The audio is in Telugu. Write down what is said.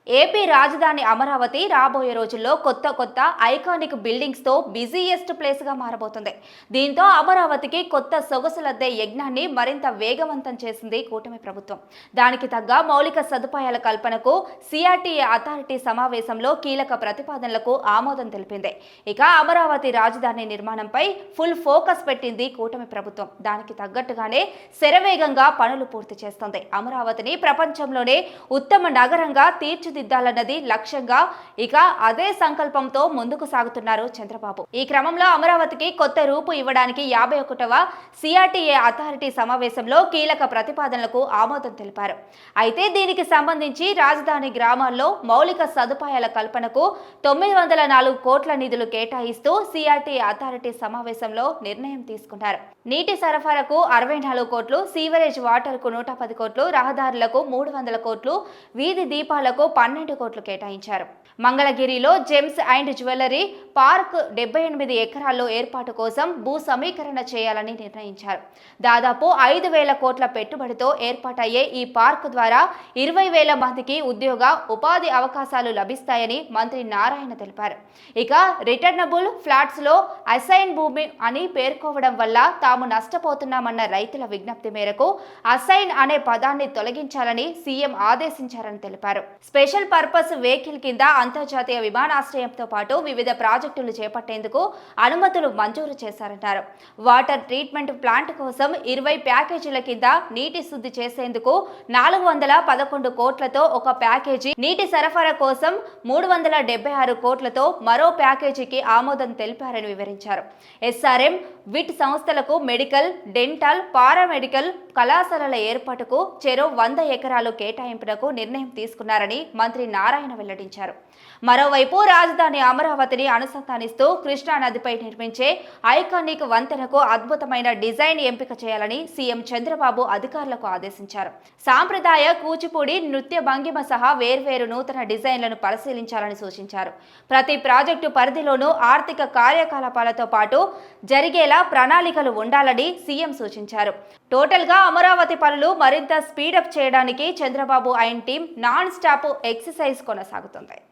ఏపీ రాజధాని అమరావతి రాబోయే రోజుల్లో కొత్త ఐకానిక్ బిల్డింగ్స్ తో బిజీయెస్ట్ ప్లేస్ గా మారబోతుంది. దీంతో అమరావతికి కొత్త సొగసులద్దే యజ్ఞాన్ని మరింత వేగవంతం చేసింది కూటమి ప్రభుత్వం. దానికి తగ్గ మౌలిక సదుపాయాల కల్పనకు సిఆర్టీఏ అథారిటీ సమావేశంలో కీలక ప్రతిపాదనలకు ఆమోదం తెలిపింది. ఇక అమరావతి రాజధాని నిర్మాణంపై ఫుల్ ఫోకస్ పెట్టింది కూటమి ప్రభుత్వం. దానికి తగ్గట్టుగానే శరవేగంగా పనులు పూర్తి చేస్తోంది. అమరావతిని ప్రపంచంలోనే ఉత్తమ నగరంగా తీర్చిదిద్దాలన్నది లక్ష్యంగా ఇక అదే సంకల్పంతో ముందుకు సాగుతున్నారు చంద్రబాబు. ఈ క్రమంలో అమరావతికి కొత్త రూపు ఇవ్వడానికి 51వ సిఆర్టీఏ అథారిటీ సమావేశంలో కీలక ప్రతిపాదనలకు ఆమోదం తెలిపారు. అయితే దీనికి సంబంధించి రాజధాని గ్రామాల్లో మౌలిక సదుపాయాల కల్పనకు 904 కోట్ల నిధులు కేటాయిస్తూ సిఆర్టీఏ అథారిటీ సమావేశంలో నిర్ణయం తీసుకున్నారు. నీటి సరఫరాకు 64 కోట్లు, సీవరేజ్ వాటర్కు 110 కోట్లు, రహదారులకు 300 కోట్లు, వీధి దీపాలకు 12 కోట్లు కేటాయించారు. మంగళగిరిలో జెమ్స్ అండ్ జ్యువెలరీ పార్క్ 78 ఎకరాల్లో ఏర్పాటు కోసం భూ సమీకరణ చేయాలని నిర్ణయించారు. దాదాపు 5,000 కోట్ల పెట్టుబడితో ఏర్పాటయ్యే ఈ పార్క్ ద్వారా 20,000 మందికి ఉద్యోగ ఉపాధి అవకాశాలు లభిస్తాయని మంత్రి నారాయణ తెలిపారు. ఇక రిటర్నబుల్ ఫ్లాట్స్ లో అసైన్ భూమి అని పేర్కోవడం వల్ల తాము నష్టపోతున్నామన్న రైతుల విజ్ఞప్తి మేరకు అసైన్ అనే పదాన్ని తొలగించాలని సీఎం ఆదేశించారని తెలిపారు. స్పెషల్ పర్పస్ వెహికల్ కింద అంతర్జాతీయ విమానాశ్రయంతో పాటు వివిధ ప్రాజెక్టులు చేపట్టేందుకు అనుమతులు మంజూరు చేశారన్నారు. వాటర్ ట్రీట్మెంట్ ప్లాంట్ కోసం 20 ప్యాకేజీల కింద నీటి శుద్ధి చేసేందుకు 411 కోట్లతో ఒక ప్యాకేజీ, నీటి సరఫరా కోసం 376 కోట్లతో మరో ప్యాకేజీకి ఆమోదం తెలిపారని వివరించారు. ఎస్ఆర్ఎం, విట్ సంస్థలకు మెడికల్, డెంటల్, పారామెడికల్ కళాశాలల ఏర్పాటుకు చెరో 100 ఎకరాలు కేటాయింపునకు నిర్ణయం తీసుకున్నారని మంత్రి నారాయణ వెల్లడించారు. మరోవైపు రాజధాని అమరావతిని అనుసంధానిస్తూ కృష్ణా నదిపై నిర్మించే ఐకానిక్ వంతెనకు అద్భుతమైన డిజైన్ ఎంపిక చేయాలని సీఎం చంద్రబాబు అధికారులకు ఆదేశించారు. సాంప్రదాయ కూచిపూడి నృత్య భంగిమ సహా వేర్వేరు నూతన డిజైన్లను పరిశీలించాలని సూచించారు. ప్రతి ప్రాజెక్టు పరిధిలోనూ ఆర్థిక కార్యకలాపాలతో పాటు జరిగేలా ప్రణాళికలు ఉండాలని సీఎం సూచించారు. టోటల్ గా అమరావతి పనులు మరింత స్పీడప్ చేయడానికి Chandrababu and team non stop exercise కొనసాగుతుంది.